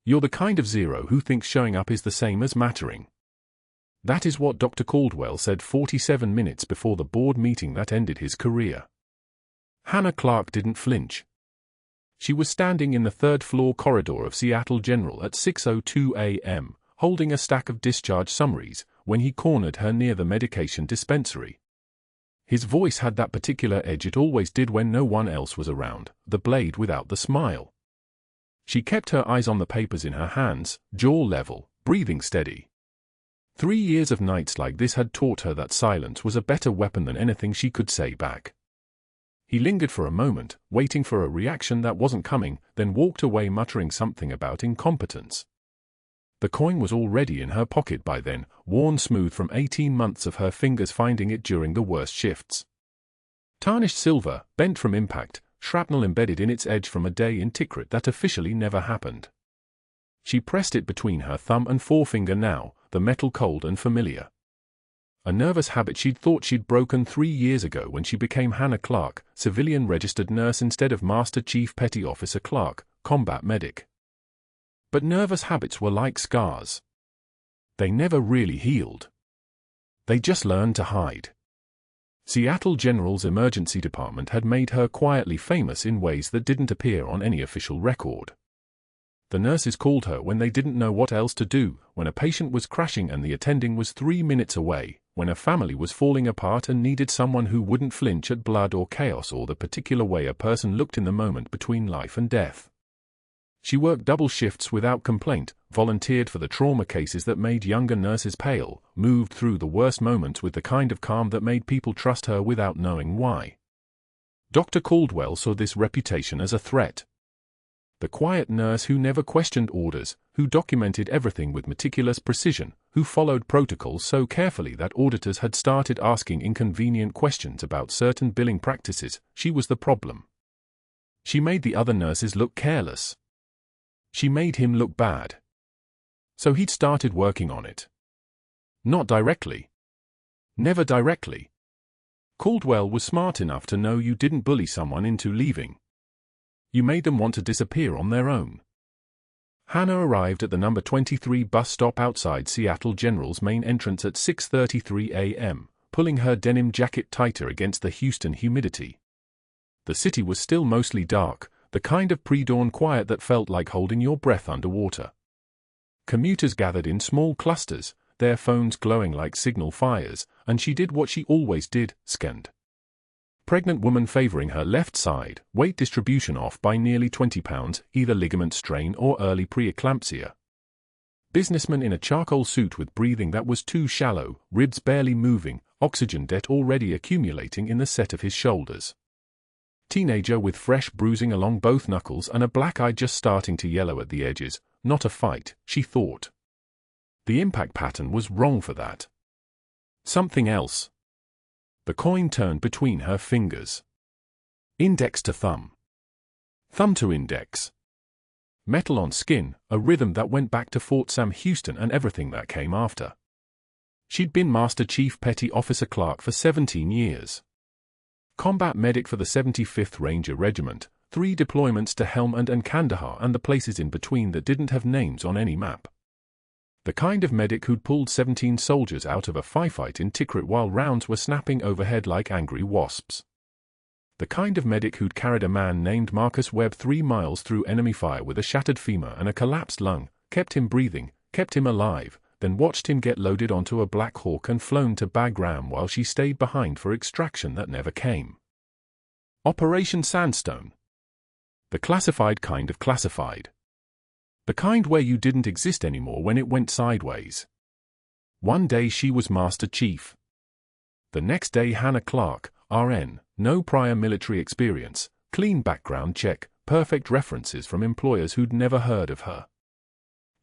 You're the kind of zero who thinks showing up is the same as mattering. That is what Dr. Caldwell said 47 minutes before the board meeting that ended his career. Hannah Clarke didn't flinch. She was standing in the third-floor corridor of Seattle General at 6:02 a.m., holding a stack of discharge summaries, when he cornered her near the medication dispensary. His voice had that particular edge it always did when no one else was around, the blade without the smile. She kept her eyes on the papers in her hands, jaw level, breathing steady. 3 years of nights like this had taught her that silence was a better weapon than anything she could say back. He lingered for a moment, waiting for a reaction that wasn't coming, then walked away muttering something about incompetence. The coin was already in her pocket by then, worn smooth from 18 months of her fingers finding it during the worst shifts. Tarnished silver, bent from impact, shrapnel embedded in its edge from a day in Tikrit that officially never happened. She pressed it between her thumb and forefinger now, the metal cold and familiar. A nervous habit she'd thought she'd broken 3 years ago when she became Hannah Clarke, civilian registered nurse instead of Master Chief Petty Officer Clarke, combat medic. But nervous habits were like scars. They never really healed. They just learned to hide. Seattle General's emergency department had made her quietly famous in ways that didn't appear on any official record. The nurses called her when they didn't know what else to do, when a patient was crashing and the attending was 3 minutes away, when a family was falling apart and needed someone who wouldn't flinch at blood or chaos or the particular way a person looked in the moment between life and death. She worked double shifts without complaint, volunteered for the trauma cases that made younger nurses pale, moved through the worst moments with the kind of calm that made people trust her without knowing why. Dr. Caldwell saw this reputation as a threat. The quiet nurse who never questioned orders, who documented everything with meticulous precision, who followed protocols so carefully that auditors had started asking inconvenient questions about certain billing practices, she was the problem. She made the other nurses look careless. She made him look bad. So he'd started working on it. Not directly. Never directly. Caldwell was smart enough to know you didn't bully someone into leaving. You made them want to disappear on their own. Hannah arrived at the number 23 bus stop outside Seattle General's main entrance at 6:33 a.m., pulling her denim jacket tighter against the Houston humidity. The city was still mostly dark, the kind of pre-dawn quiet that felt like holding your breath underwater. Commuters gathered in small clusters, their phones glowing like signal fires, and she did what she always did, scanned. Pregnant woman favoring her left side, weight distribution off by nearly 20 pounds, either ligament strain or early preeclampsia. Businessman in a charcoal suit with breathing that was too shallow, ribs barely moving, oxygen debt already accumulating in the set of his shoulders. Teenager with fresh bruising along both knuckles and a black eye just starting to yellow at the edges. Not a fight, she thought. The impact pattern was wrong for that. Something else. The coin turned between her fingers. Index to thumb. Thumb to index. Metal on skin, a rhythm that went back to Fort Sam Houston and everything that came after. She'd been Master Chief Petty Officer Clarke for 17 years. Combat medic for the 75th Ranger Regiment, 3 deployments to Helmand and Kandahar and the places in between that didn't have names on any map. The kind of medic who'd pulled 17 soldiers out of a firefight in Tikrit while rounds were snapping overhead like angry wasps. The kind of medic who'd carried a man named Marcus Webb 3 miles through enemy fire with a shattered femur and a collapsed lung, kept him breathing, kept him alive, then watched him get loaded onto a Black Hawk and flown to Bagram while she stayed behind for extraction that never came. Operation Sandstone. The classified kind of classified. The kind where you didn't exist anymore when it went sideways. One day she was Master Chief. The next day Hannah Clarke, RN, no prior military experience, clean background check, perfect references from employers who'd never heard of her.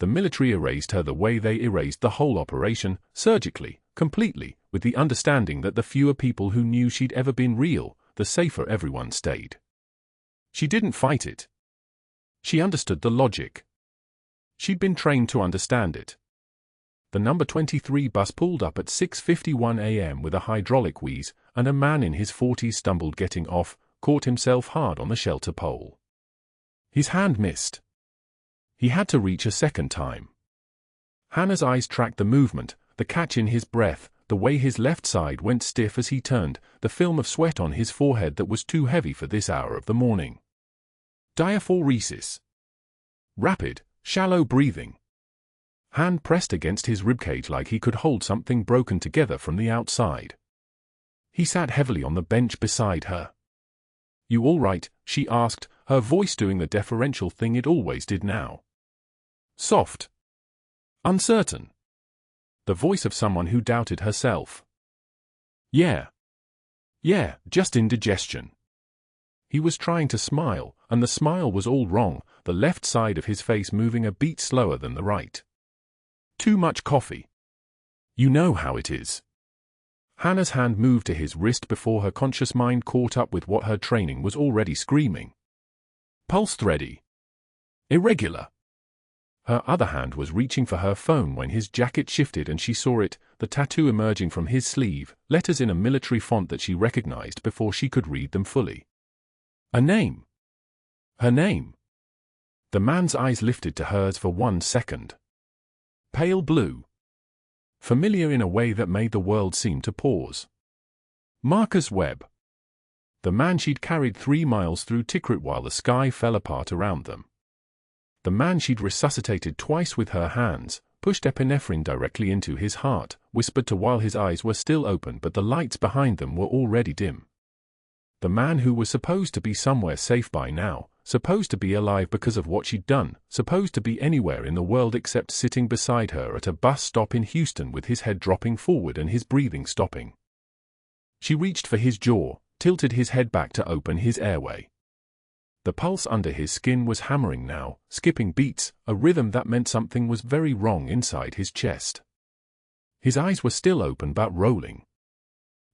The military erased her the way they erased the whole operation, surgically, completely, with the understanding that the fewer people who knew she'd ever been real, the safer everyone stayed. She didn't fight it. She understood the logic. She'd been trained to understand it. The number 23 bus pulled up at 6:51 a.m. with a hydraulic wheeze, and a man in his 40s stumbled getting off, caught himself hard on the shelter pole. His hand missed. He had to reach a second time. Hannah's eyes tracked the movement, the catch in his breath, the way his left side went stiff as he turned, the film of sweat on his forehead that was too heavy for this hour of the morning. Diaphoresis. Rapid, shallow breathing. Hand pressed against his ribcage like he could hold something broken together from the outside. He sat heavily on the bench beside her. "You all right?" she asked, her voice doing the deferential thing it always did now. Soft. Uncertain. The voice of someone who doubted herself. Yeah, just indigestion." He was trying to smile, and the smile was all wrong, the left side of his face moving a beat slower than the right. "Too much coffee. You know how it is." Hannah's hand moved to his wrist before her conscious mind caught up with what her training was already screaming. Pulse thready. Irregular. Her other hand was reaching for her phone when his jacket shifted and she saw it, the tattoo emerging from his sleeve, letters in a military font that she recognized before she could read them fully. A name. Her name. The man's eyes lifted to hers for 1 second. Pale blue. Familiar in a way that made the world seem to pause. Marcus Webb. The man she'd carried 3 miles through Tikrit while the sky fell apart around them. The man she'd resuscitated twice with her hands, pushed epinephrine directly into his heart, whispered to while his eyes were still open but the lights behind them were already dim. The man who was supposed to be somewhere safe by now, supposed to be alive because of what she'd done, supposed to be anywhere in the world except sitting beside her at a bus stop in Houston with his head dropping forward and his breathing stopping. She reached for his jaw, tilted his head back to open his airway. The pulse under his skin was hammering now, skipping beats, a rhythm that meant something was very wrong inside his chest. His eyes were still open but rolling.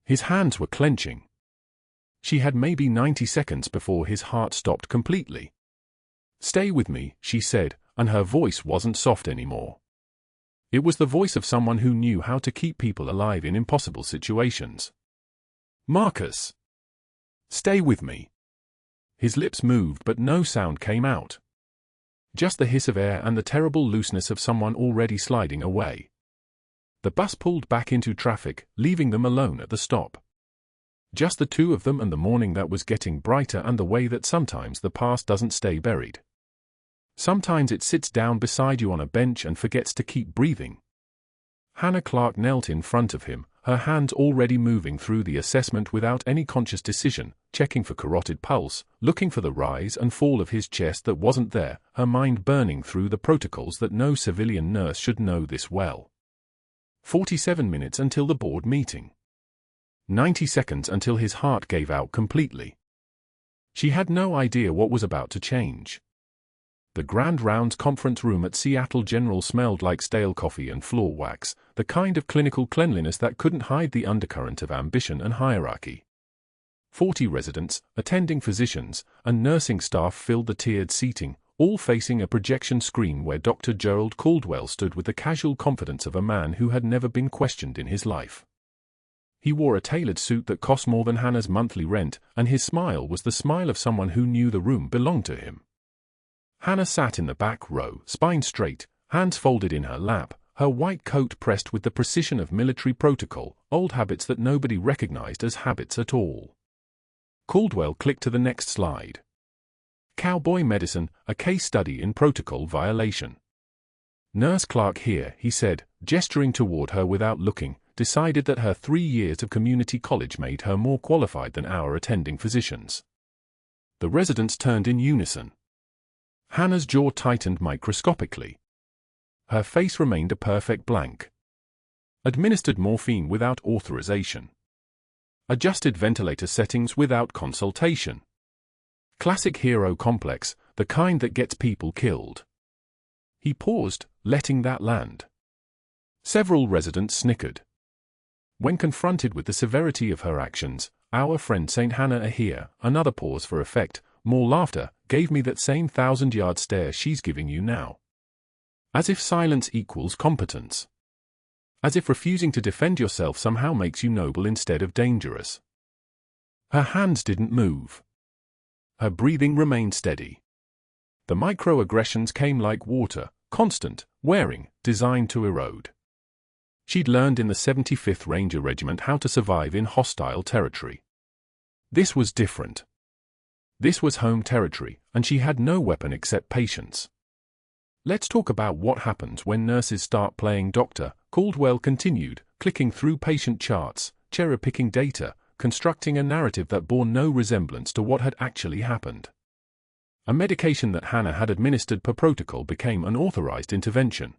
His hands were clenching. She had maybe 90 seconds before his heart stopped completely. "Stay with me," she said, and her voice wasn't soft anymore. It was the voice of someone who knew how to keep people alive in impossible situations. "Marcus. Stay with me." His lips moved but no sound came out. Just the hiss of air and the terrible looseness of someone already sliding away. The bus pulled back into traffic, leaving them alone at the stop. Just the two of them and the morning that was getting brighter and the way that sometimes the past doesn't stay buried. Sometimes it sits down beside you on a bench and forgets to keep breathing. Hannah Clarke knelt in front of him, her hands already moving through the assessment without any conscious decision, checking for carotid pulse, looking for the rise and fall of his chest that wasn't there, her mind burning through the protocols that no civilian nurse should know this well. 47 minutes until the board meeting. 90 seconds until his heart gave out completely. She had no idea what was about to change. The Grand Rounds conference room at Seattle General smelled like stale coffee and floor wax, the kind of clinical cleanliness that couldn't hide the undercurrent of ambition and hierarchy. 40 residents, attending physicians, and nursing staff filled the tiered seating, all facing a projection screen where Dr. Gerald Caldwell stood with the casual confidence of a man who had never been questioned in his life. He wore a tailored suit that cost more than Hannah's monthly rent, and his smile was the smile of someone who knew the room belonged to him. Hannah sat in the back row, spine straight, hands folded in her lap, her white coat pressed with the precision of military protocol, old habits that nobody recognized as habits at all. Caldwell clicked to the next slide. Cowboy medicine, a case study in protocol violation. Nurse Clarke here, he said, gesturing toward her without looking, decided that her 3 years of community college made her more qualified than our attending physicians. The residents turned in unison. Hannah's jaw tightened microscopically. Her face remained a perfect blank. Administered morphine without authorization. Adjusted ventilator settings without consultation. Classic hero complex, the kind that gets people killed. He paused, letting that land. Several residents snickered. When confronted with the severity of her actions, our friend St. Hannah here, another pause for effect, more laughter, gave me that same 1,000-yard stare she's giving you now. As if silence equals competence. As if refusing to defend yourself somehow makes you noble instead of dangerous. Her hands didn't move. Her breathing remained steady. The microaggressions came like water, constant, wearing, designed to erode. She'd learned in the 75th Ranger Regiment how to survive in hostile territory. This was different. This was home territory, and she had no weapon except patience. Let's talk about what happens when nurses start playing doctor, Caldwell continued, clicking through patient charts, cherry-picking data, constructing a narrative that bore no resemblance to what had actually happened. A medication that Hannah had administered per protocol became an authorized intervention.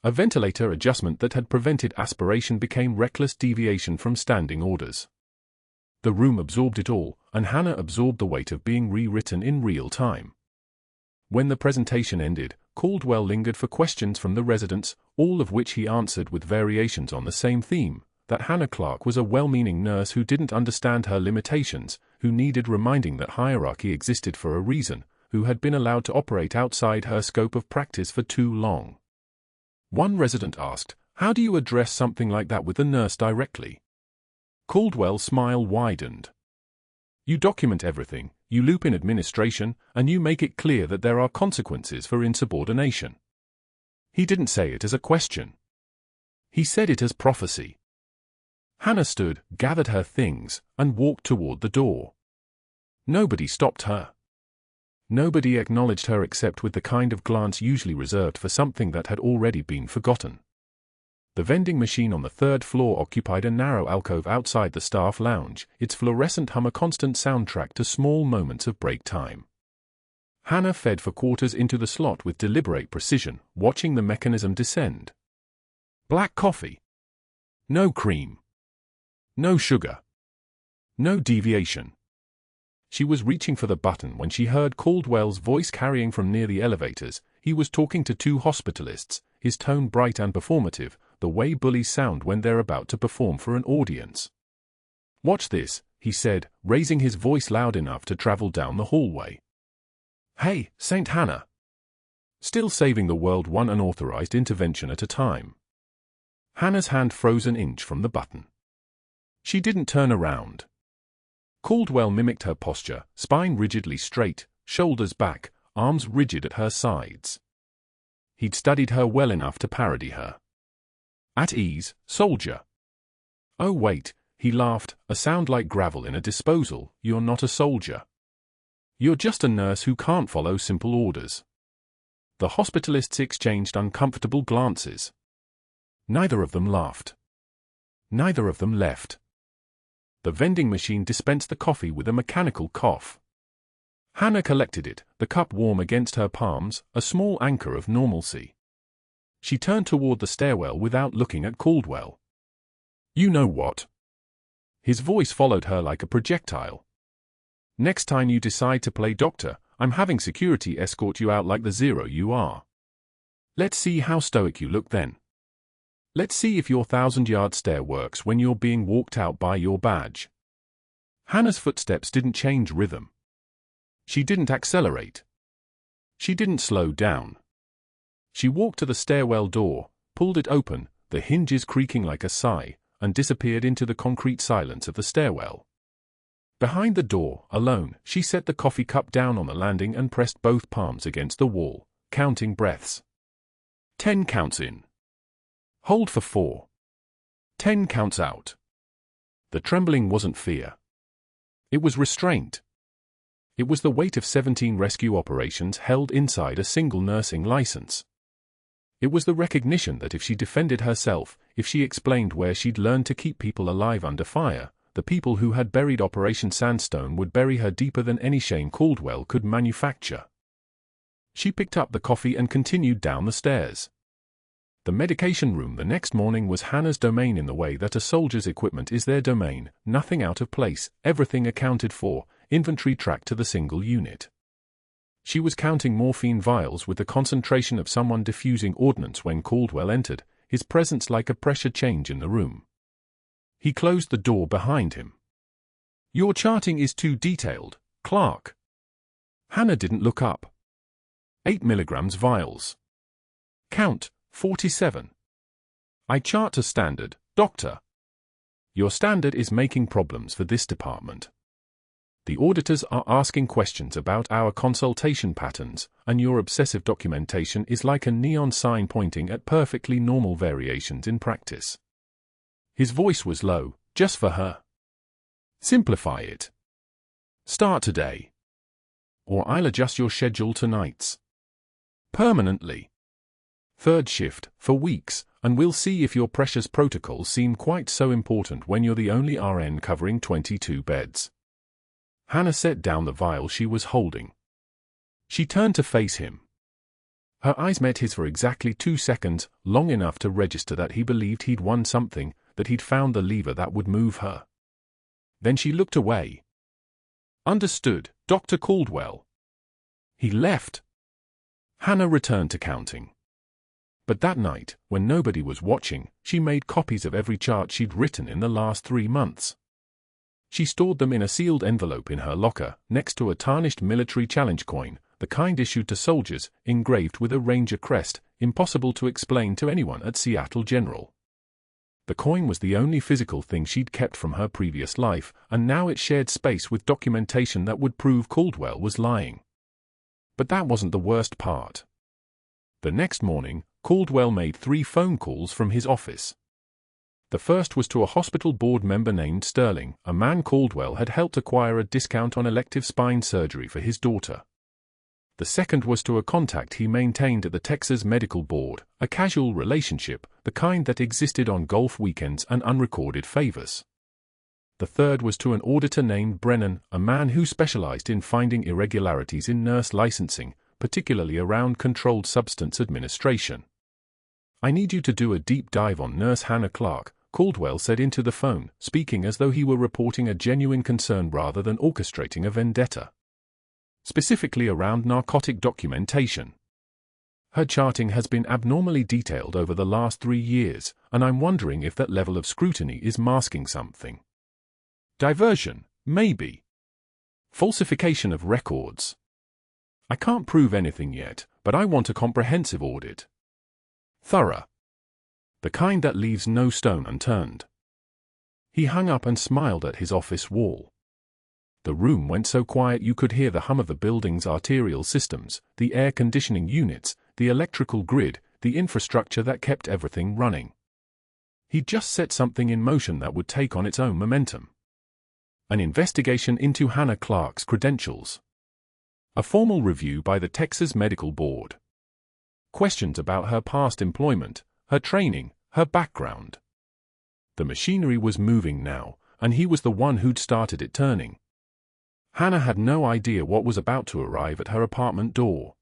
A ventilator adjustment that had prevented aspiration became reckless deviation from standing orders. The room absorbed it all, and Hannah absorbed the weight of being rewritten in real time. When the presentation ended, Caldwell lingered for questions from the residents, all of which he answered with variations on the same theme, that Hannah Clarke was a well-meaning nurse who didn't understand her limitations, who needed reminding that hierarchy existed for a reason, who had been allowed to operate outside her scope of practice for too long. One resident asked, "How do you address something like that with the nurse directly?" Caldwell's smile widened. "You document everything, you loop in administration, and you make it clear that there are consequences for insubordination." He didn't say it as a question. He said it as prophecy. Hannah stood, gathered her things, and walked toward the door. Nobody stopped her. Nobody acknowledged her except with the kind of glance usually reserved for something that had already been forgotten. The vending machine on the third floor occupied a narrow alcove outside the staff lounge, its fluorescent hum a constant soundtrack to small moments of break time. Hannah fed for quarters into the slot with deliberate precision, watching the mechanism descend. Black coffee. No cream. No sugar. No deviation. She was reaching for the button when she heard Caldwell's voice carrying from near the elevators. He was talking to two hospitalists, his tone bright and performative, the way bullies sound when they're about to perform for an audience. "Watch this," he said, raising his voice loud enough to travel down the hallway. "Hey, St. Hannah." Still saving the world one unauthorized intervention at a time. Hannah's hand froze an inch from the button. She didn't turn around. Caldwell mimicked her posture, spine rigidly straight, shoulders back, arms rigid at her sides. He'd studied her well enough to parody her. "At ease, soldier." "Oh wait," he laughed, a sound like gravel in a disposal, "you're not a soldier. You're just a nurse who can't follow simple orders." The hospitalists exchanged uncomfortable glances. Neither of them laughed. Neither of them left. The vending machine dispensed the coffee with a mechanical cough. Hannah collected it, the cup warm against her palms, a small anchor of normalcy. She turned toward the stairwell without looking at Caldwell. "You know what?" His voice followed her like a projectile. "Next time you decide to play doctor, I'm having security escort you out like the zero you are. Let's see how stoic you look then. Let's see if your 1,000-yard stare works when you're being walked out by your badge." Hannah's footsteps didn't change rhythm. She didn't accelerate. She didn't slow down. She walked to the stairwell door, pulled it open, the hinges creaking like a sigh, and disappeared into the concrete silence of the stairwell. Behind the door, alone, she set the coffee cup down on the landing and pressed both palms against the wall, counting breaths. 10 counts in. Hold for 4. 10 counts out. The trembling wasn't fear. It was restraint. It was the weight of 17 rescue operations held inside a single nursing license. It was the recognition that if she defended herself, if she explained where she'd learned to keep people alive under fire, the people who had buried Operation Sandstone would bury her deeper than any shame Caldwell could manufacture. She picked up the coffee and continued down the stairs. The medication room the next morning was Hannah's domain in the way that a soldier's equipment is their domain, nothing out of place, everything accounted for, inventory tracked to the single unit. She was counting morphine vials with the concentration of someone diffusing ordnance when Caldwell entered, his presence like a pressure change in the room. He closed the door behind him. "Your charting is too detailed, Clarke." Hannah didn't look up. 8 milligrams vials. Count, 47. "I chart to standard, doctor." "Your standard is making problems for this department." The auditors are asking questions about our consultation patterns, and your obsessive documentation is like a neon sign pointing at perfectly normal variations in practice. His voice was low, just for her. Simplify it. Start today. Or I'll adjust your schedule to nights. Permanently. Third shift, for weeks, and we'll see if your precious protocols seem quite so important when you're the only RN covering 22 beds. Hannah set down the vial she was holding. She turned to face him. Her eyes met his for exactly 2 seconds, long enough to register that he believed he'd won something, that he'd found the lever that would move her. Then she looked away. Understood, Dr. Caldwell. He left. Hannah returned to counting. But that night, when nobody was watching, she made copies of every chart she'd written in the last 3 months. She stored them in a sealed envelope in her locker, next to a tarnished military challenge coin, the kind issued to soldiers, engraved with a Ranger crest, impossible to explain to anyone at Seattle General. The coin was the only physical thing she'd kept from her previous life, and now it shared space with documentation that would prove Caldwell was lying. But that wasn't the worst part. The next morning, Caldwell made 3 phone calls from his office. The first was to a hospital board member named Sterling, a man Caldwell had helped acquire a discount on elective spine surgery for his daughter. The second was to a contact he maintained at the Texas Medical Board, a casual relationship, the kind that existed on golf weekends and unrecorded favors. The third was to an auditor named Brennan, a man who specialized in finding irregularities in nurse licensing, particularly around controlled substance administration. I need you to do a deep dive on Nurse Hannah Clarke, Caldwell said into the phone, speaking as though he were reporting a genuine concern rather than orchestrating a vendetta. Specifically around narcotic documentation. Her charting has been abnormally detailed over the last 3 years, and I'm wondering if that level of scrutiny is masking something. Diversion, maybe. Falsification of records. I can't prove anything yet, but I want a comprehensive audit. Thorough. The kind that leaves no stone unturned. He hung up and smiled at his office wall. The room went so quiet you could hear the hum of the building's arterial systems, the air conditioning units, the electrical grid, the infrastructure that kept everything running. He'd just set something in motion that would take on its own momentum. An investigation into Hannah Clarke's credentials. A formal review by the Texas Medical Board. Questions about her past employment, her training, her background. The machinery was moving now, and he was the one who'd started it turning. Hannah had no idea what was about to arrive at her apartment door.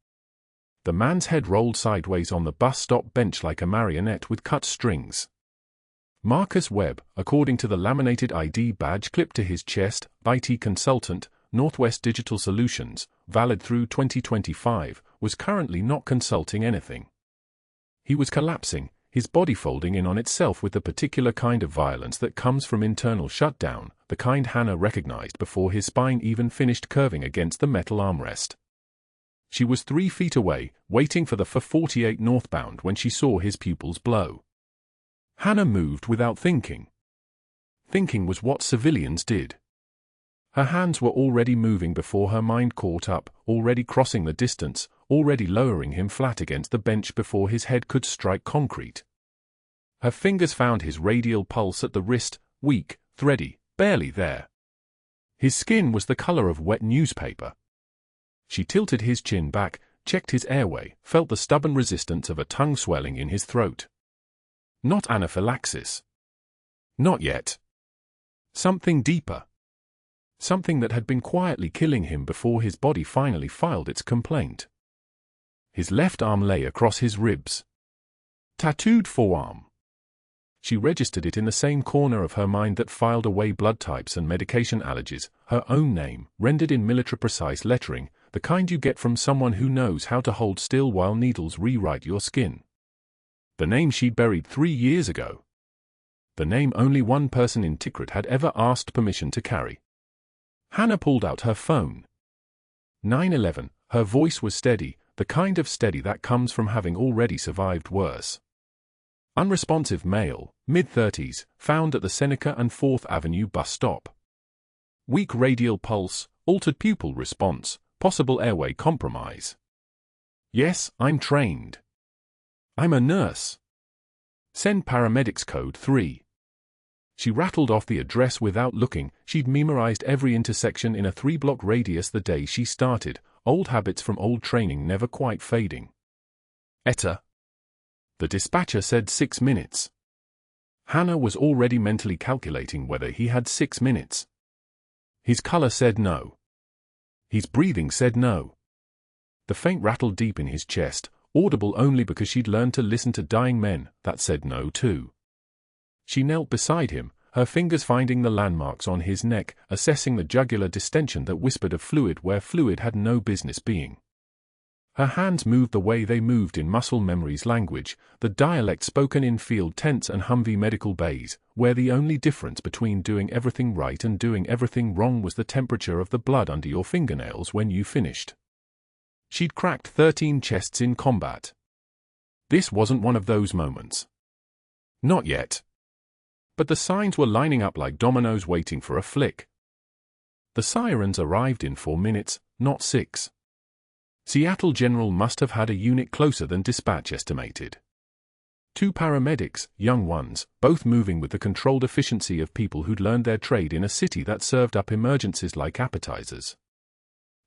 The man's head rolled sideways on the bus stop bench like a marionette with cut strings. Marcus Webb, according to the laminated ID badge clipped to his chest, IT consultant, Northwest Digital Solutions, valid through 2025, was currently not consulting anything. He was collapsing, his body folding in on itself with the particular kind of violence that comes from internal shutdown, the kind Hannah recognized before his spine even finished curving against the metal armrest. She was 3 feet away, waiting for the 448 northbound when she saw his pupils blow. Hannah moved without thinking. Thinking was what civilians did. Her hands were already moving before her mind caught up, already crossing the distance, already lowering him flat against the bench before his head could strike concrete. Her fingers found his radial pulse at the wrist, weak, thready, barely there. His skin was the color of wet newspaper. She tilted his chin back, checked his airway, felt the stubborn resistance of a tongue swelling in his throat. Not anaphylaxis. Not yet. Something deeper. Something that had been quietly killing him before his body finally filed its complaint. His left arm lay across his ribs. Tattooed forearm. She registered it in the same corner of her mind that filed away blood types and medication allergies, her own name, rendered in military-precise lettering, the kind you get from someone who knows how to hold still while needles rewrite your skin. The name she'd buried 3 years ago. The name only one person in Tikrit had ever asked permission to carry. Hannah pulled out her phone. 911, her voice was steady, the kind of steady that comes from having already survived worse. Unresponsive male, mid-30s, found at the Seneca and 4th Avenue bus stop. Weak radial pulse, altered pupil response, possible airway compromise. Yes, I'm trained. I'm a nurse. Send paramedics code 3. She rattled off the address without looking. She'd memorized every intersection in a 3-block radius the day she started, old habits from old training never quite fading. Etta. The dispatcher said 6 minutes. Hannah was already mentally calculating whether he had 6 minutes. His color said no. His breathing said no. The faint rattle deep in his chest, audible only because she'd learned to listen to dying men, that said no too. She knelt beside him, her fingers finding the landmarks on his neck, assessing the jugular distension that whispered of fluid where fluid had no business being. Her hands moved the way they moved in muscle memory's language, the dialect spoken in field tents and Humvee medical bays, where the only difference between doing everything right and doing everything wrong was the temperature of the blood under your fingernails when you finished. She'd cracked 13 chests in combat. This wasn't one of those moments. Not yet. But the signs were lining up like dominoes waiting for a flick. The sirens arrived in 4 minutes, not 6. Seattle General must have had a unit closer than dispatch estimated. 2 paramedics, young ones, both moving with the controlled efficiency of people who'd learned their trade in a city that served up emergencies like appetizers.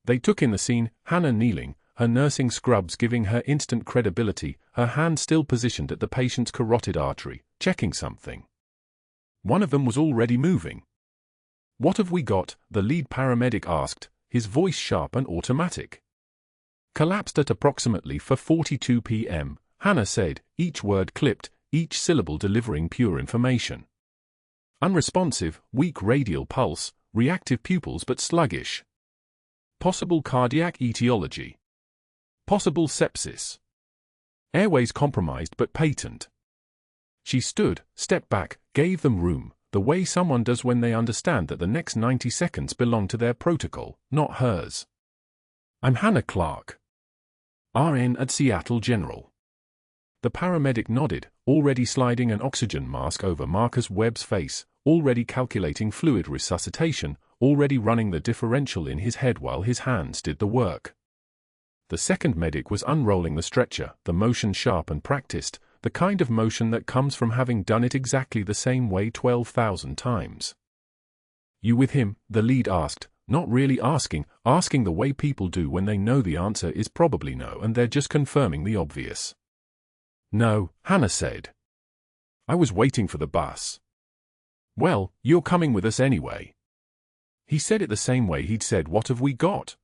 They took in the scene, Hannah kneeling, her nursing scrubs giving her instant credibility, her hand still positioned at the patient's carotid artery, checking something. One of them was already moving. "What have we got?" the lead paramedic asked, his voice sharp and automatic. "Collapsed at approximately 4:42 p.m., Hannah said, each word clipped, each syllable delivering pure information. Unresponsive, weak radial pulse, reactive pupils but sluggish. Possible cardiac etiology. Possible sepsis. Airways compromised but patent." She stood, stepped back, gave them room, the way someone does when they understand that the next 90 seconds belong to their protocol, not hers. "I'm Hannah Clarke, RN at Seattle General." The paramedic nodded, already sliding an oxygen mask over Marcus Webb's face, already calculating fluid resuscitation, already running the differential in his head while his hands did the work. The second medic was unrolling the stretcher, the motion sharp and practiced, the kind of motion that comes from having done it exactly the same way 12,000 times. "You with him?" the lead asked, not really asking the way people do when they know the answer is probably no and they're just confirming the obvious. "No," Hannah said. "I was waiting for the bus." "Well, you're coming with us anyway." He said it the same way he'd said "What have we got?"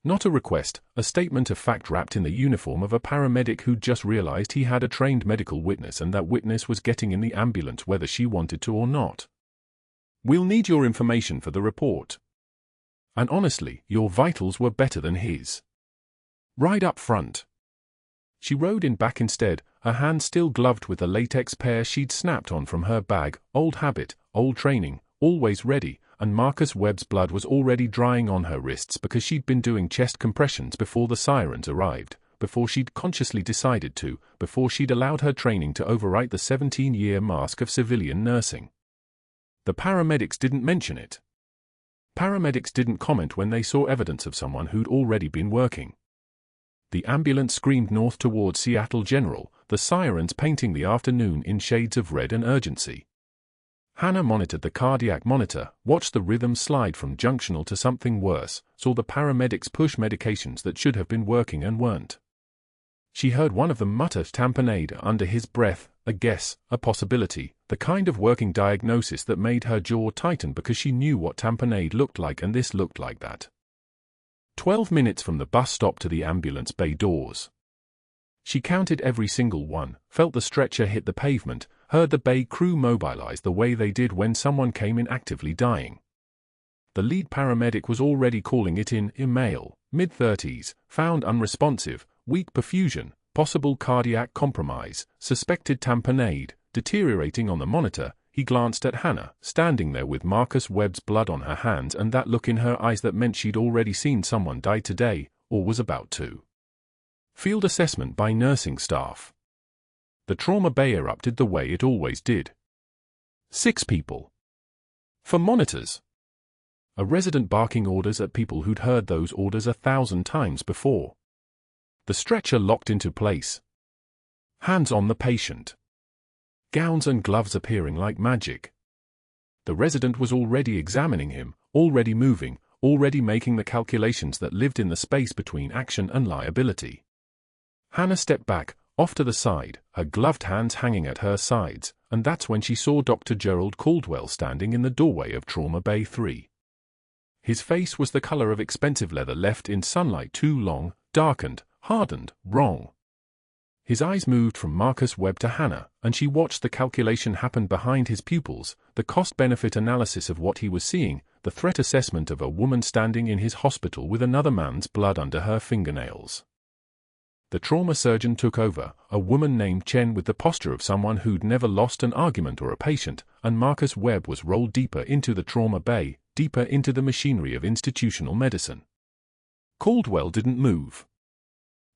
Not a request, a statement of fact wrapped in the uniform of a paramedic who'd just realized he had a trained medical witness and that witness was getting in the ambulance whether she wanted to or not. "We'll need your information for the report. And honestly, your vitals were better than his. Right up front." She rode in back instead, her hand still gloved with the latex pair she'd snapped on from her bag, old habit, old training, always ready, and Marcus Webb's blood was already drying on her wrists because she'd been doing chest compressions before the sirens arrived, before she'd consciously decided to, before she'd allowed her training to overwrite the 17-year mask of civilian nursing. The paramedics didn't mention it. Paramedics didn't comment when they saw evidence of someone who'd already been working. The ambulance screamed north toward Seattle General, the sirens painting the afternoon in shades of red and urgency. Hannah monitored the cardiac monitor, watched the rhythm slide from junctional to something worse, saw the paramedics push medications that should have been working and weren't. She heard one of them mutter tamponade under his breath, a guess, a possibility, the kind of working diagnosis that made her jaw tighten because she knew what tamponade looked like and this looked like that. 12 minutes from the bus stop to the ambulance bay doors. She counted every single one, felt the stretcher hit the pavement, heard the bay crew mobilize the way they did when someone came in actively dying. The lead paramedic was already calling it in, male, mid-30s, found unresponsive, weak perfusion, possible cardiac compromise, suspected tamponade, deteriorating on the monitor. He glanced at Hannah, standing there with Marcus Webb's blood on her hands and that look in her eyes that meant she'd already seen someone die today, or was about to. Field assessment by nursing staff. The trauma bay erupted the way it always did. 6 people. For monitors. A resident barking orders at people who'd heard those orders 1,000 times before. The stretcher locked into place. Hands on the patient. Gowns and gloves appearing like magic. The resident was already examining him, already moving, already making the calculations that lived in the space between action and liability. Hannah stepped back, off to the side, her gloved hands hanging at her sides, and that's when she saw Dr. Gerald Caldwell standing in the doorway of Trauma Bay 3. His face was the color of expensive leather left in sunlight too long, darkened, hardened, wrong. His eyes moved from Marcus Webb to Hannah, and she watched the calculation happen behind his pupils, the cost-benefit analysis of what he was seeing, the threat assessment of a woman standing in his hospital with another man's blood under her fingernails. The trauma surgeon took over, a woman named Chen with the posture of someone who'd never lost an argument or a patient, and Marcus Webb was rolled deeper into the trauma bay, deeper into the machinery of institutional medicine. Caldwell didn't move.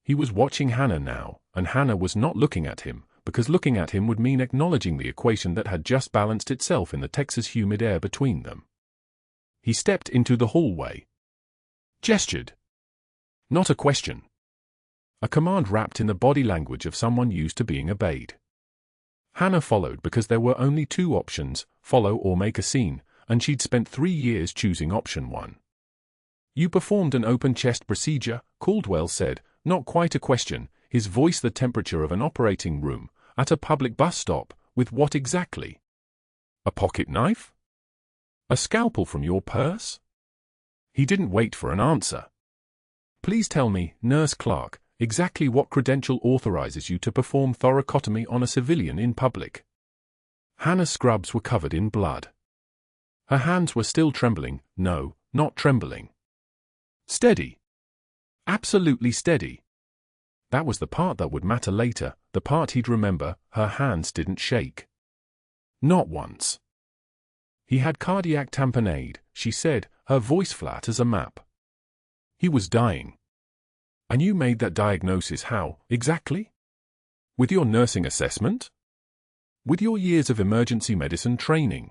He was watching Hannah now, and Hannah was not looking at him, because looking at him would mean acknowledging the equation that had just balanced itself in the Texas humid air between them. He stepped into the hallway. Gestured. Not a question. A command wrapped in the body language of someone used to being obeyed. Hannah followed because there were only two options, follow or make a scene, and she'd spent 3 years choosing option 1. You performed an open-chest procedure, Caldwell said, not quite a question, his voice the temperature of an operating room, at a public bus stop, with what exactly? A pocket knife? A scalpel from your purse? He didn't wait for an answer. Please tell me, Nurse Clarke, exactly what credential authorizes you to perform thoracotomy on a civilian in public. Hannah's scrubs were covered in blood. Her hands were still trembling, no, not trembling. Steady. Absolutely steady. That was the part that would matter later, the part he'd remember, her hands didn't shake. Not once. He had cardiac tamponade, she said, her voice flat as a map. He was dying. And you made that diagnosis how, exactly? With your nursing assessment? With your years of emergency medicine training?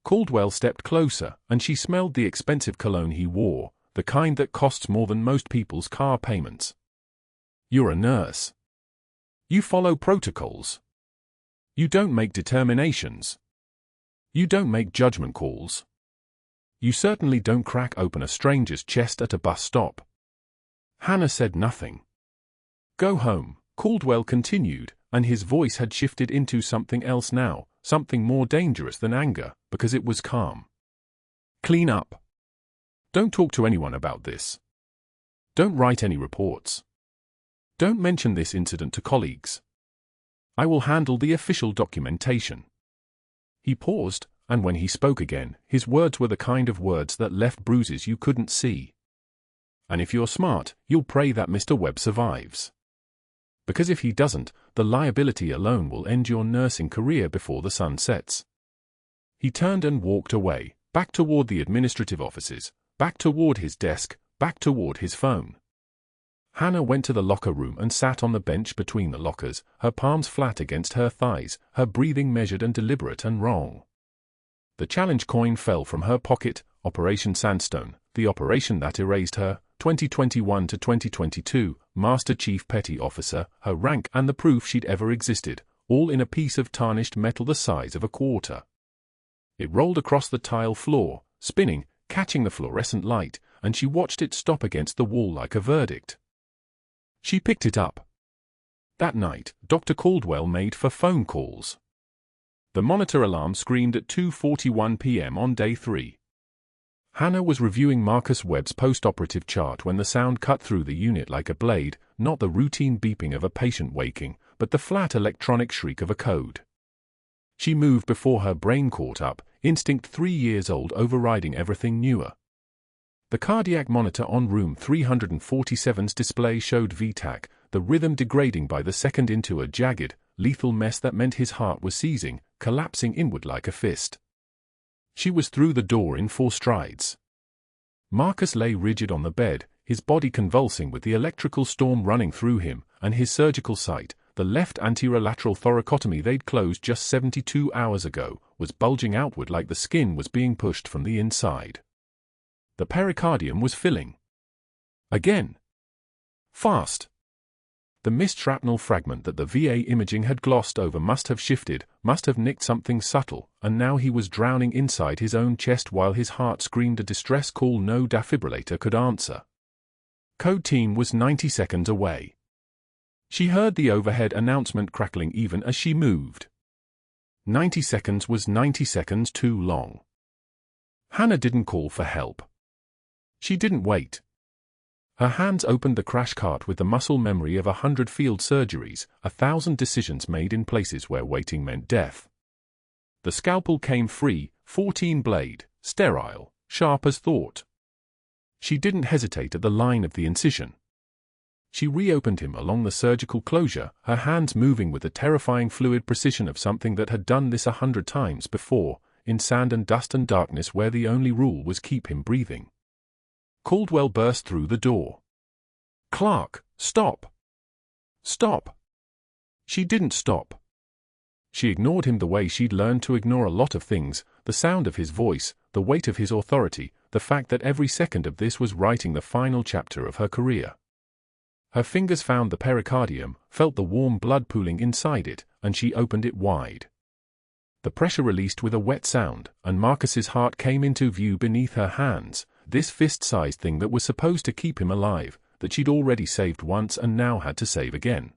Caldwell stepped closer, and she smelled the expensive cologne he wore, the kind that costs more than most people's car payments. You're a nurse. You follow protocols. You don't make determinations. You don't make judgment calls. You certainly don't crack open a stranger's chest at a bus stop. Hannah said nothing. Go home, Caldwell continued, and his voice had shifted into something else now, something more dangerous than anger, because it was calm. Clean up. Don't talk to anyone about this. Don't write any reports. Don't mention this incident to colleagues. I will handle the official documentation. He paused, and when he spoke again, his words were the kind of words that left bruises you couldn't see. And if you're smart, you'll pray that Mr. Webb survives. Because if he doesn't, the liability alone will end your nursing career before the sun sets. He turned and walked away, back toward the administrative offices, back toward his desk, back toward his phone. Hannah went to the locker room and sat on the bench between the lockers, her palms flat against her thighs, her breathing measured and deliberate and wrong. The challenge coin fell from her pocket, Operation Sandstone, the operation that erased her, 2021 to 2022, Master Chief Petty Officer, her rank and the proof she'd ever existed, all in a piece of tarnished metal the size of a quarter. It rolled across the tile floor, spinning, catching the fluorescent light, and she watched it stop against the wall like a verdict. She picked it up. That night, Dr. Caldwell made 4 phone calls. The monitor alarm screamed at 2:41 p.m. on day 3. Hannah was reviewing Marcus Webb's post-operative chart when the sound cut through the unit like a blade, not the routine beeping of a patient waking, but the flat electronic shriek of a code. She moved before her brain caught up, instinct 3 years old overriding everything newer. The cardiac monitor on room 347's display showed VTAC, the rhythm degrading by the second into a jagged, lethal mess that meant his heart was seizing, collapsing inward like a fist. She was through the door in 4 strides. Marcus lay rigid on the bed, his body convulsing with the electrical storm running through him, and his surgical site, the left anterolateral thoracotomy they'd closed just 72 hours ago, was bulging outward like the skin was being pushed from the inside. The pericardium was filling. Again. Fast. The missed shrapnel fragment that the VA imaging had glossed over must have shifted, must have nicked something subtle, and now he was drowning inside his own chest while his heart screamed a distress call no defibrillator could answer. Code team was 90 seconds away. She heard the overhead announcement crackling even as she moved. 90 seconds was 90 seconds too long. Hannah didn't call for help. She didn't wait. Her hands opened the crash cart with the muscle memory of 100 field surgeries, 1,000 decisions made in places where waiting meant death. The scalpel came free, 14-blade, sterile, sharp as thought. She didn't hesitate at the line of the incision. She reopened him along the surgical closure, her hands moving with the terrifying fluid precision of something that had done this 100 times before, in sand and dust and darkness where the only rule was keep him breathing. Caldwell burst through the door. "Clarke, stop! Stop!" She didn't stop. She ignored him the way she'd learned to ignore a lot of things, the sound of his voice, the weight of his authority, the fact that every second of this was writing the final chapter of her career. Her fingers found the pericardium, felt the warm blood pooling inside it, and she opened it wide. The pressure released with a wet sound, and Marcus's heart came into view beneath her hands, this fist-sized thing that was supposed to keep him alive, that she'd already saved once and now had to save again.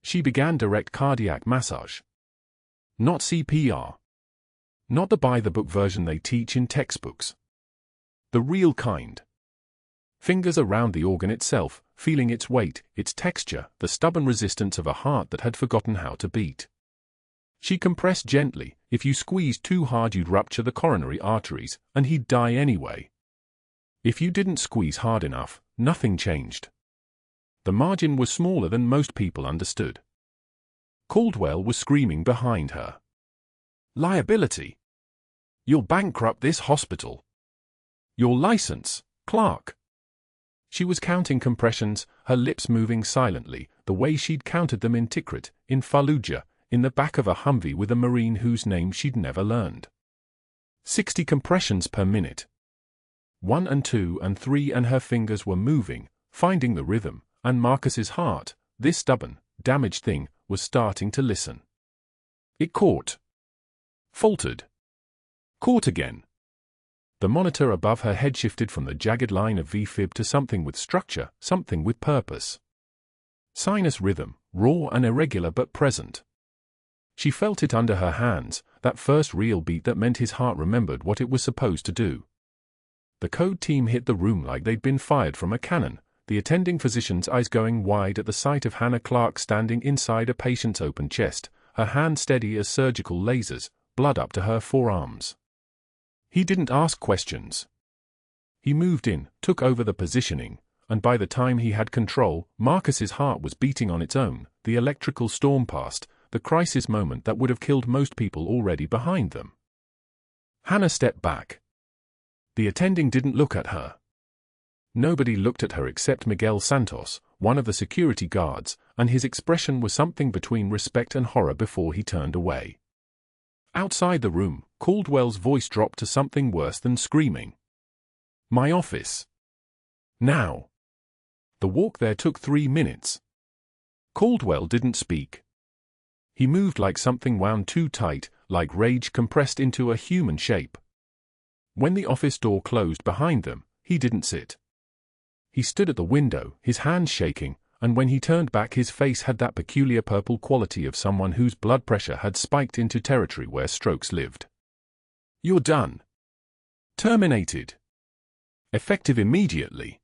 She began direct cardiac massage. Not CPR. Not the by-the-book version they teach in textbooks. The real kind. Fingers around the organ itself, feeling its weight, its texture, the stubborn resistance of a heart that had forgotten how to beat. She compressed gently. If you squeezed too hard you'd rupture the coronary arteries, and he'd die anyway. If you didn't squeeze hard enough, nothing changed. The margin was smaller than most people understood. Caldwell was screaming behind her. "Liability! You'll bankrupt this hospital! Your license, Clarke!" She was counting compressions, her lips moving silently, the way she'd counted them in Tikrit, in Fallujah, in the back of a Humvee with a Marine whose name she'd never learned. 60 compressions per minute. 1 and 2 and 3, and her fingers were moving, finding the rhythm, and Marcus's heart, this stubborn, damaged thing, was starting to listen. It caught. Faltered. Caught again. The monitor above her head shifted from the jagged line of V-fib to something with structure, something with purpose. Sinus rhythm, raw and irregular but present. She felt it under her hands, that first real beat that meant his heart remembered what it was supposed to do. The code team hit the room like they'd been fired from a cannon, the attending physician's eyes going wide at the sight of Hannah Clarke standing inside a patient's open chest, her hands steady as surgical lasers, blood up to her forearms. He didn't ask questions. He moved in, took over the positioning, and by the time he had control, Marcus's heart was beating on its own, the electrical storm passed, the crisis moment that would have killed most people already behind them. Hannah stepped back. The attending didn't look at her. Nobody looked at her except Miguel Santos, one of the security guards, and his expression was something between respect and horror before he turned away. Outside the room, Caldwell's voice dropped to something worse than screaming. "My office. Now." The walk there took 3 minutes. Caldwell didn't speak. He moved like something wound too tight, like rage compressed into a human shape. When the office door closed behind them, he didn't sit. He stood at the window, his hands shaking, and when he turned back his face had that peculiar purple quality of someone whose blood pressure had spiked into territory where strokes lived. "You're done. Terminated. Effective immediately."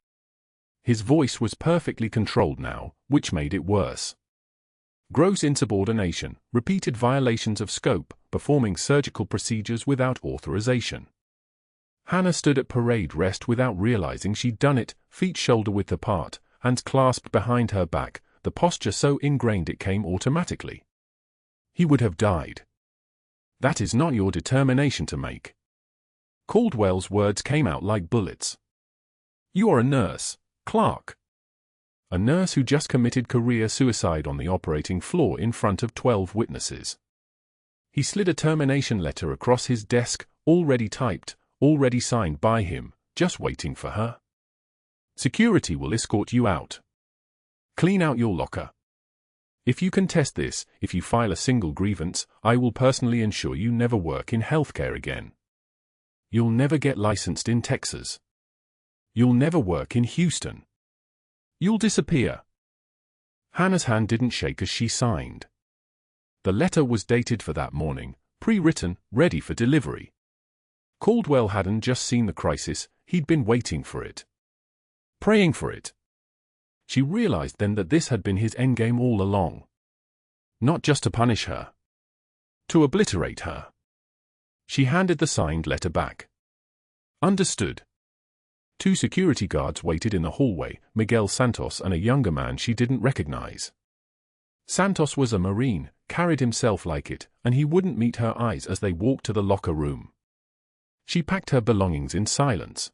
His voice was perfectly controlled now, which made it worse. Gross insubordination, repeated violations of scope, performing surgical procedures without authorization. Hannah stood at parade rest without realizing she'd done it, feet shoulder-width apart, hands clasped behind her back, the posture so ingrained it came automatically. He would have died. "That is not your determination to make." Caldwell's words came out like bullets. "You are a nurse, Clarke. A nurse who just committed career suicide on the operating floor in front of 12 witnesses." He slid a termination letter across his desk, already typed, already signed by him, just waiting for her. Security will escort you out. Clean out your locker. If you contest this, if you file a single grievance, I will personally ensure you never work in healthcare again. You'll never get licensed in Texas. You'll never work in Houston. You'll disappear. Hannah's hand didn't shake as she signed. The letter was dated for that morning, pre-written, ready for delivery. Caldwell hadn't just seen the crisis, he'd been waiting for it. Praying for it. She realized then that this had been his endgame all along. Not just to punish her. To obliterate her. She handed the signed letter back. Understood. 2 security guards waited in the hallway, Miguel Santos and a younger man she didn't recognize. Santos was a Marine, carried himself like it, and he wouldn't meet her eyes as they walked to the locker room. She packed her belongings in silence.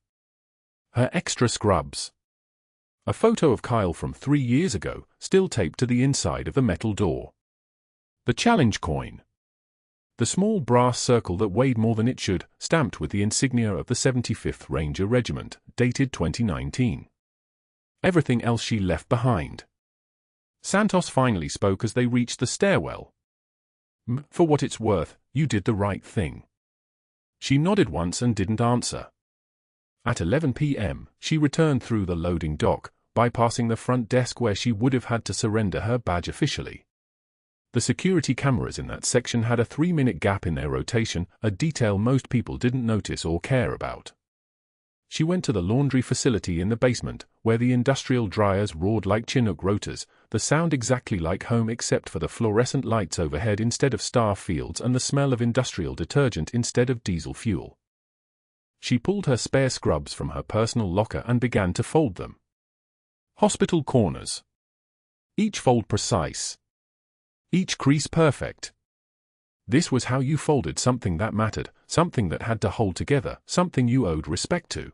Her extra scrubs. A photo of Kyle from 3 years ago, still taped to the inside of the metal door. The challenge coin. The small brass circle that weighed more than it should, stamped with the insignia of the 75th Ranger Regiment, dated 2019. Everything else she left behind. Santos finally spoke as they reached the stairwell. For what it's worth, you did the right thing. She nodded once and didn't answer. At 11 p.m., she returned through the loading dock, bypassing the front desk where she would have had to surrender her badge officially. The security cameras in that section had a 3-minute gap in their rotation, a detail most people didn't notice or care about. She went to the laundry facility in the basement, where the industrial dryers roared like Chinook rotors, the sound exactly like home except for the fluorescent lights overhead instead of star fields and the smell of industrial detergent instead of diesel fuel. She pulled her spare scrubs from her personal locker and began to fold them. Hospital corners. Each fold precise. Each crease perfect. This was how you folded something that mattered, something that had to hold together, something you owed respect to.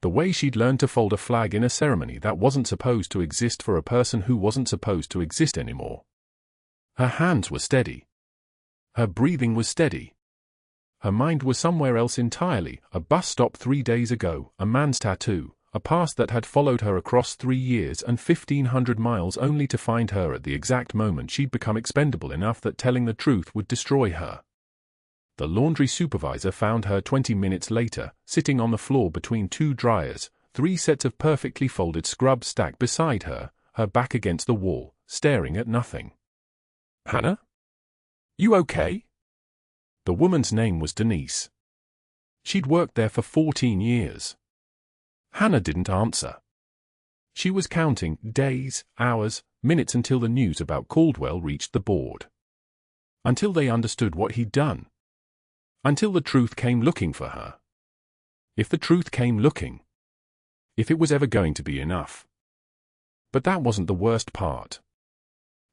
The way she'd learned to fold a flag in a ceremony that wasn't supposed to exist for a person who wasn't supposed to exist anymore. Her hands were steady. Her breathing was steady. Her mind was somewhere else entirely, a bus stop 3 days ago, a man's tattoo, a past that had followed her across 3 years and 1,500 miles only to find her at the exact moment she'd become expendable enough that telling the truth would destroy her. The laundry supervisor found her 20 minutes later, sitting on the floor between 2 dryers, 3 sets of perfectly folded scrubs stacked beside her, her back against the wall, staring at nothing. Hannah? You okay? The woman's name was Denise. She'd worked there for 14 years. Hannah didn't answer. She was counting days, hours, minutes until the news about Caldwell reached the board. Until they understood what he'd done. Until the truth came looking for her. If the truth came looking. If it was ever going to be enough. But that wasn't the worst part.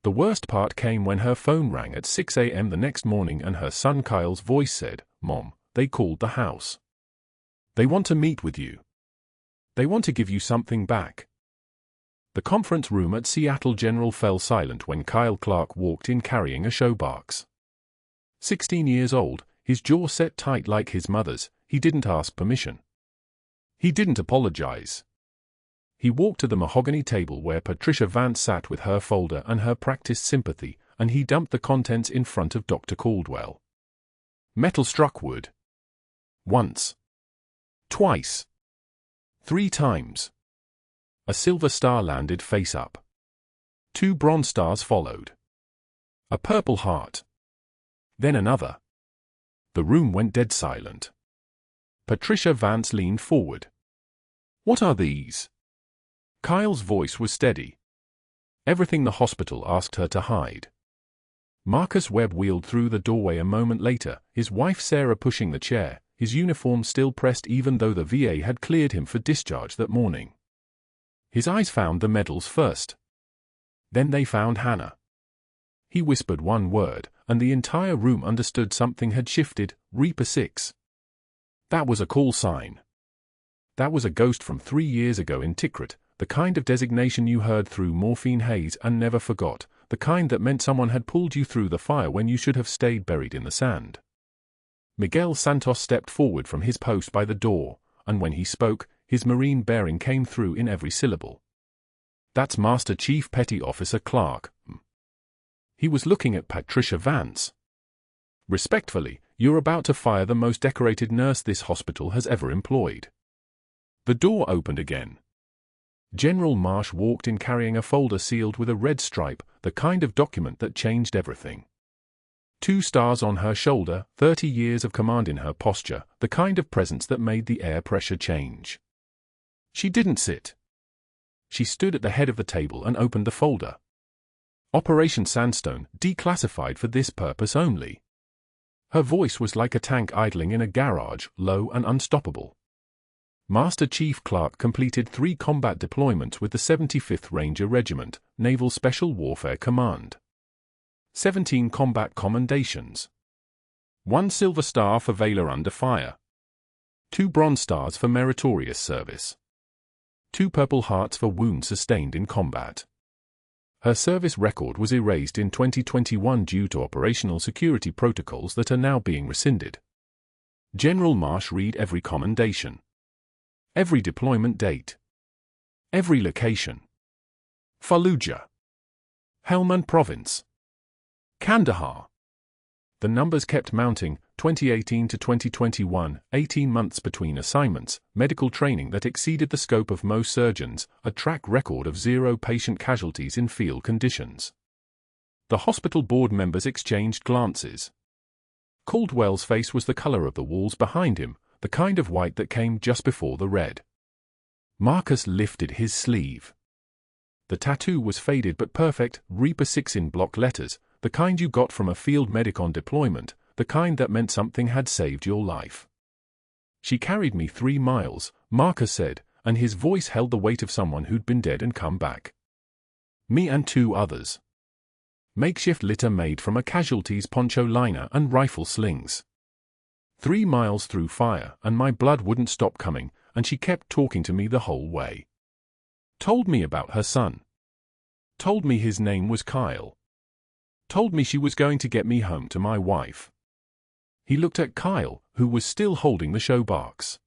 The worst part came when her phone rang at 6 a.m. the next morning and her son Kyle's voice said, "Mom, they called the house. They want to meet with you. They want to give you something back." The conference room at Seattle General fell silent when Kyle Clarke walked in carrying a showbox. 16 years old, his jaw set tight like his mother's, he didn't ask permission. He didn't apologize. He walked to the mahogany table where Patricia Vance sat with her folder and her practiced sympathy, and he dumped the contents in front of Dr. Caldwell. Metal struck wood. Once. Twice. 3 times. A silver star landed face up. 2 bronze stars followed. A purple heart. Then another. The room went dead silent. Patricia Vance leaned forward. "What are these?" Kyle's voice was steady. Everything the hospital asked her to hide. Marcus Webb wheeled through the doorway a moment later, his wife Sarah pushing the chair, his uniform still pressed even though the VA had cleared him for discharge that morning. His eyes found the medals first. Then they found Hannah. He whispered one word, and the entire room understood something had shifted. Reaper 6. That was a call sign. That was a ghost from 3 years ago in Tikrit, the kind of designation you heard through morphine haze and never forgot, the kind that meant someone had pulled you through the fire when you should have stayed buried in the sand. Miguel Santos stepped forward from his post by the door, and when he spoke, his marine bearing came through in every syllable. "That's Master Chief Petty Officer Clarke." He was looking at Patricia Vance. "Respectfully, you're about to fire the most decorated nurse this hospital has ever employed." The door opened again. General Marsh walked in carrying a folder sealed with a red stripe, the kind of document that changed everything. 2 stars on her shoulder, 30 years of command in her posture, the kind of presence that made the air pressure change. She didn't sit. She stood at the head of the table and opened the folder. Operation Sandstone, declassified for this purpose only. Her voice was like a tank idling in a garage, low and unstoppable. Master Chief Clarke completed 3 combat deployments with the 75th Ranger Regiment, Naval Special Warfare Command. 17 combat commendations. 1 Silver Star for Valor Under Fire. 2 Bronze Stars for meritorious service. 2 Purple Hearts for wounds sustained in combat. Her service record was erased in 2021 due to operational security protocols that are now being rescinded. General Marsh read every commendation. Every deployment date. Every location. Fallujah. Helmand Province. Kandahar. The numbers kept mounting, 2018 to 2021, 18 months between assignments, medical training that exceeded the scope of most surgeons, a track record of 0 patient casualties in field conditions. The hospital board members exchanged glances. Caldwell's face was the color of the walls behind him, the kind of white that came just before the red. Marcus lifted his sleeve. The tattoo was faded but perfect, Reaper 6 in block letters, the kind you got from a field medic on deployment, the kind that meant something had saved your life. "She carried me 3 miles, Marcus said, and his voice held the weight of someone who'd been dead and come back. "Me and 2 others. Makeshift litter made from a casualty's poncho liner and rifle slings. 3 miles through fire, and my blood wouldn't stop coming, and she kept talking to me the whole way. Told me about her son. Told me his name was Kyle. Told me she was going to get me home to my wife." He looked at Kyle, who was still holding the show box.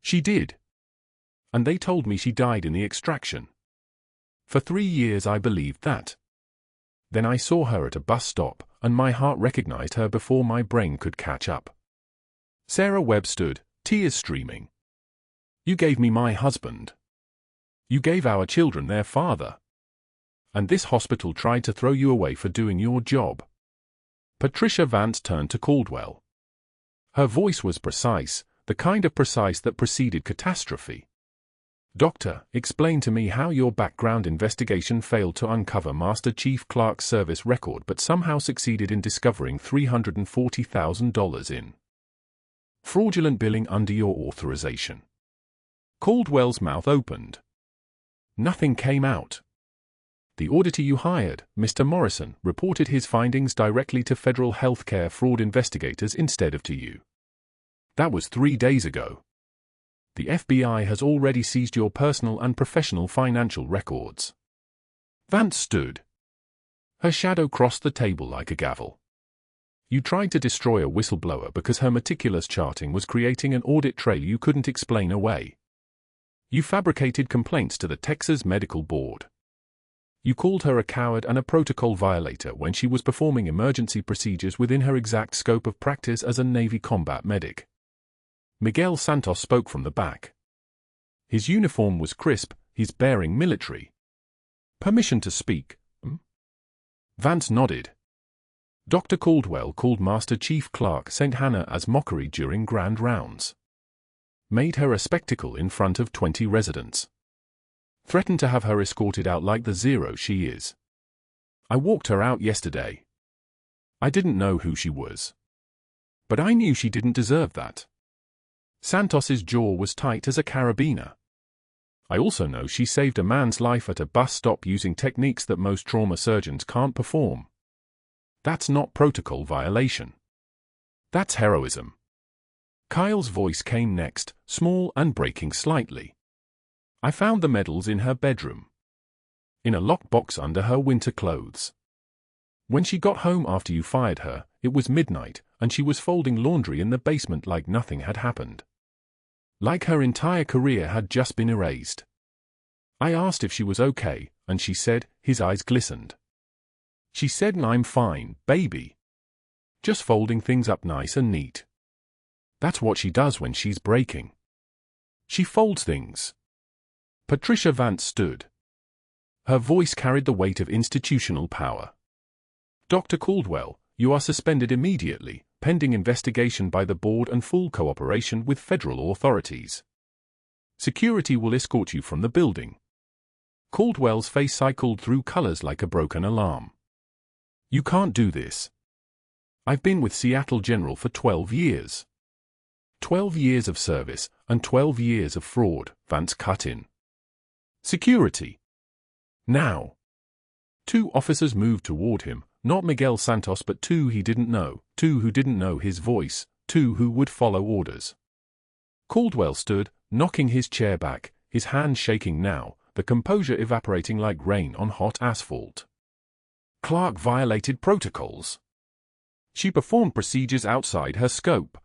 "She did. And they told me she died in the extraction. For 3 years I believed that. Then I saw her at a bus stop, and my heart recognized her before my brain could catch up." Sarah Webb stood, tears streaming. "You gave me my husband. You gave our children their father. And this hospital tried to throw you away for doing your job." Patricia Vance turned to Caldwell. Her voice was precise, the kind of precise that preceded catastrophe. "Doctor, explain to me how your background investigation failed to uncover Master Chief Clarke's service record but somehow succeeded in discovering $340,000 in fraudulent billing under your authorization." Caldwell's mouth opened. Nothing came out. "The auditor you hired, Mr. Morrison, reported his findings directly to federal healthcare fraud investigators instead of to you. That was 3 days ago. The FBI has already seized your personal and professional financial records." Vance stood. Her shadow crossed the table like a gavel. "You tried to destroy a whistleblower because her meticulous charting was creating an audit trail you couldn't explain away. You fabricated complaints to the Texas Medical Board. You called her a coward and a protocol violator when she was performing emergency procedures within her exact scope of practice as a Navy combat medic." Miguel Santos spoke from the back. His uniform was crisp, his bearing military. "Permission to speak?" Vance nodded. "Dr. Caldwell called Master Chief Clarke St. Hannah as mockery during grand rounds. Made her a spectacle in front of 20 residents. Threatened to have her escorted out like the zero she is. I walked her out yesterday. I didn't know who she was. But I knew she didn't deserve that." Santos's jaw was tight as a carabiner. "I also know she saved a man's life at a bus stop using techniques that most trauma surgeons can't perform. That's not protocol violation. That's heroism." Kyle's voice came next, small and breaking slightly. "I found the medals in her bedroom. In a lockbox under her winter clothes. When she got home after you fired her, it was midnight, and she was folding laundry in the basement like nothing had happened. Like her entire career had just been erased. I asked if she was okay, and she said, his eyes glistened. She said, "I'm fine, baby. Just folding things up nice and neat. That's what she does when she's breaking. She folds things." Patricia Vance stood. Her voice carried the weight of institutional power. "Dr. Caldwell, you are suspended immediately, pending investigation by the board and full cooperation with federal authorities. Security will escort you from the building." Caldwell's face cycled through colors like a broken alarm. "You can't do this. I've been with Seattle General for 12 years. 12 years of service, and 12 years of fraud," Vance cut in. "Security. Now." Two officers moved toward him, not Miguel Santos but two he didn't know, two who didn't know his voice, two who would follow orders. Caldwell stood, knocking his chair back, his hands shaking now, the composure evaporating like rain on hot asphalt. "Clarke violated protocols. She performed procedures outside her scope.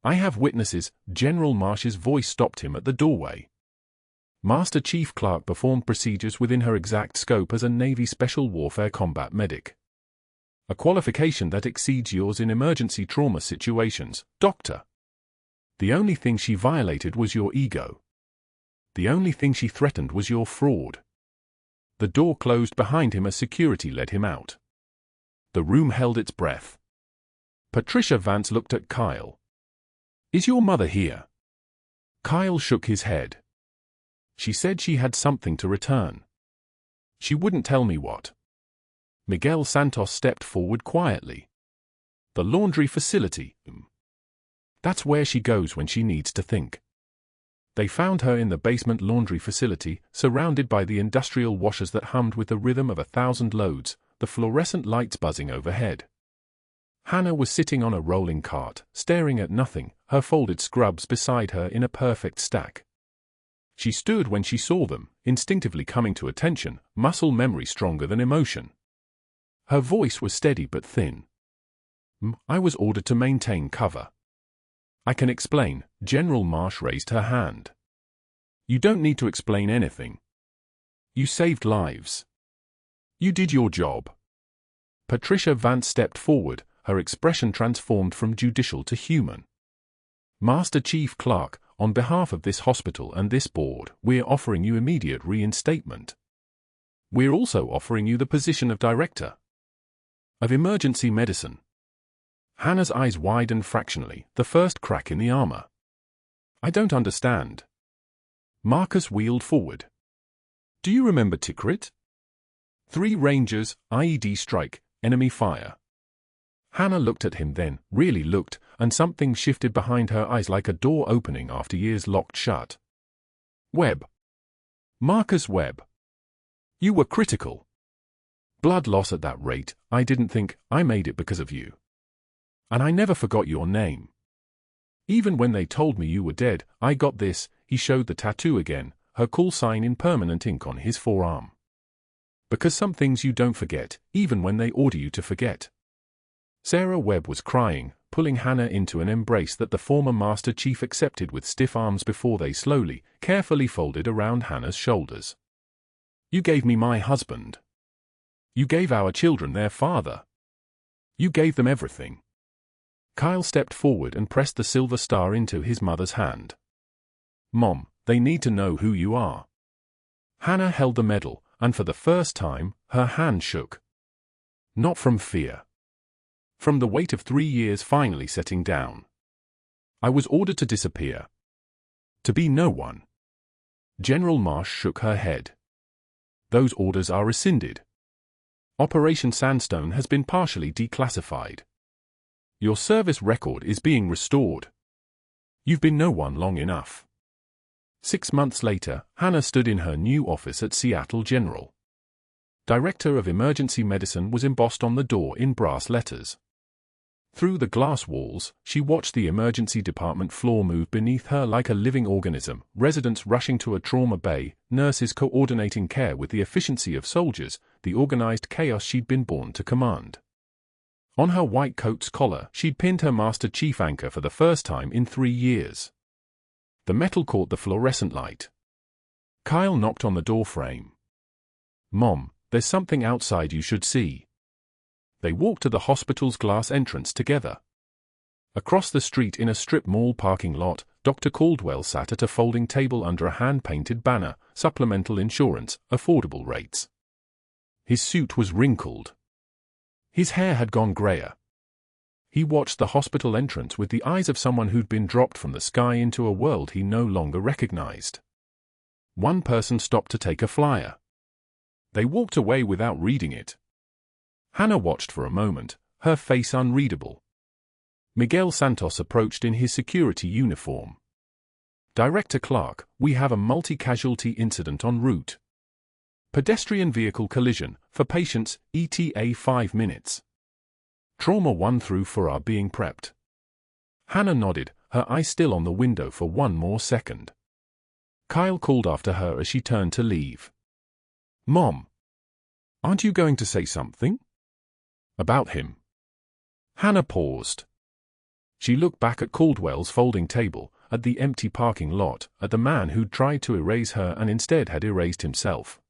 I have witnesses." General Marsh's voice stopped him at the doorway. "Master Chief Clarke performed procedures within her exact scope as a Navy Special Warfare combat medic. A qualification that exceeds yours in emergency trauma situations, Doctor. The only thing she violated was your ego. The only thing she threatened was your fraud." The door closed behind him as security led him out. The room held its breath. Patricia Vance looked at Kyle. "Is your mother here?" Kyle shook his head. "She said she had something to return. She wouldn't tell me what." Miguel Santos stepped forward quietly. "The laundry facility. That's where she goes when she needs to think." They found her in the basement laundry facility, surrounded by the industrial washers that hummed with the rhythm of 1,000 loads, the fluorescent lights buzzing overhead. Hannah was sitting on a rolling cart, staring at nothing, her folded scrubs beside her in a perfect stack. She stood when she saw them, instinctively coming to attention, muscle memory stronger than emotion. Her voice was steady but thin. "I was ordered to maintain cover." "I can explain." General Marsh raised her hand. "You don't need to explain anything. You saved lives. You did your job." Patricia Vance stepped forward, her expression transformed from judicial to human. "Master Chief Clarke, on behalf of this hospital and this board, we're offering you immediate reinstatement. We're also offering you the position of Director of Emergency Medicine." Hannah's eyes widened fractionally, the first crack in the armor. "I don't understand." Marcus wheeled forward. "Do you remember Tikrit? 3 Rangers, IED strike, enemy fire." Hannah looked at him then, really looked, and something shifted behind her eyes like a door opening after years locked shut. "Webb. Marcus Webb. You were critical. Blood loss at that rate, I didn't think. I made it because of you. And I never forgot your name. Even when they told me you were dead, I got this." He showed the tattoo again, her call sign in permanent ink on his forearm. "Because some things you don't forget, even when they order you to forget." Sarah Webb was crying, pulling Hannah into an embrace that the former Master Chief accepted with stiff arms before they slowly, carefully folded around Hannah's shoulders. "You gave me my husband. You gave our children their father. You gave them everything." Kyle stepped forward and pressed the silver star into his mother's hand. "Mom, they need to know who you are." Hannah held the medal, and for the first time, her hand shook. Not from fear. From the weight of 3 years finally setting down. "I was ordered to disappear. To be no one." General Marsh shook her head. "Those orders are rescinded. Operation Sandstone has been partially declassified. Your service record is being restored. You've been no one long enough." 6 months later, Hannah stood in her new office at Seattle General. Director of Emergency Medicine was embossed on the door in brass letters. Through the glass walls, she watched the emergency department floor move beneath her like a living organism, residents rushing to a trauma bay, nurses coordinating care with the efficiency of soldiers, the organized chaos she'd been born to command. On her white coat's collar, she'd pinned her Master Chief anchor for the first time in 3 years. The metal caught the fluorescent light. Kyle knocked on the door frame. "Mom, there's something outside you should see." They walked to the hospital's glass entrance together. Across the street in a strip mall parking lot, Dr. Caldwell sat at a folding table under a hand-painted banner, "Supplemental Insurance, Affordable Rates." His suit was wrinkled. His hair had gone grayer. He watched the hospital entrance with the eyes of someone who'd been dropped from the sky into a world he no longer recognized. One person stopped to take a flyer. They walked away without reading it. Hannah watched for a moment, her face unreadable. Miguel Santos approached in his security uniform. "Director Clarke, we have a multi-casualty incident en route. Pedestrian vehicle collision, for patients, ETA 5 minutes. Trauma 1 through 4 are being prepped." Hannah nodded, her eye still on the window for one more second. Kyle called after her as she turned to leave. "Mom, aren't you going to say something?" "About him?" Hannah paused. She looked back at Caldwell's folding table, at the empty parking lot, at the man who'd tried to erase her and instead had erased himself.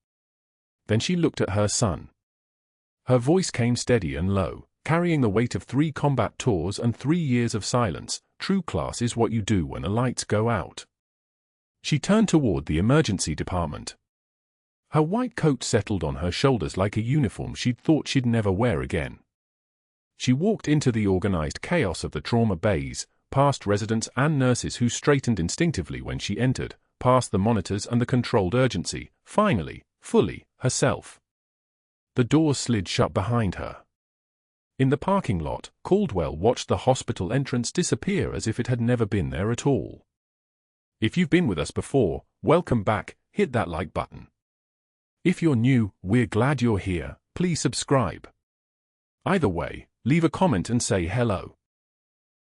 Then she looked at her son. Her voice came steady and low, carrying the weight of 3 combat tours and 3 years of silence. "True class is what you do when the lights go out." She turned toward the emergency department. Her white coat settled on her shoulders like a uniform she'd thought she'd never wear again. She walked into the organized chaos of the trauma bays, past residents and nurses who straightened instinctively when she entered, past the monitors and the controlled urgency, finally, fully, herself. The door slid shut behind her. In the parking lot, Caldwell watched the hospital entrance disappear as if it had never been there at all. If you've been with us before, welcome back, hit that like button. If you're new, we're glad you're here, please subscribe. Either way, leave a comment and say hello.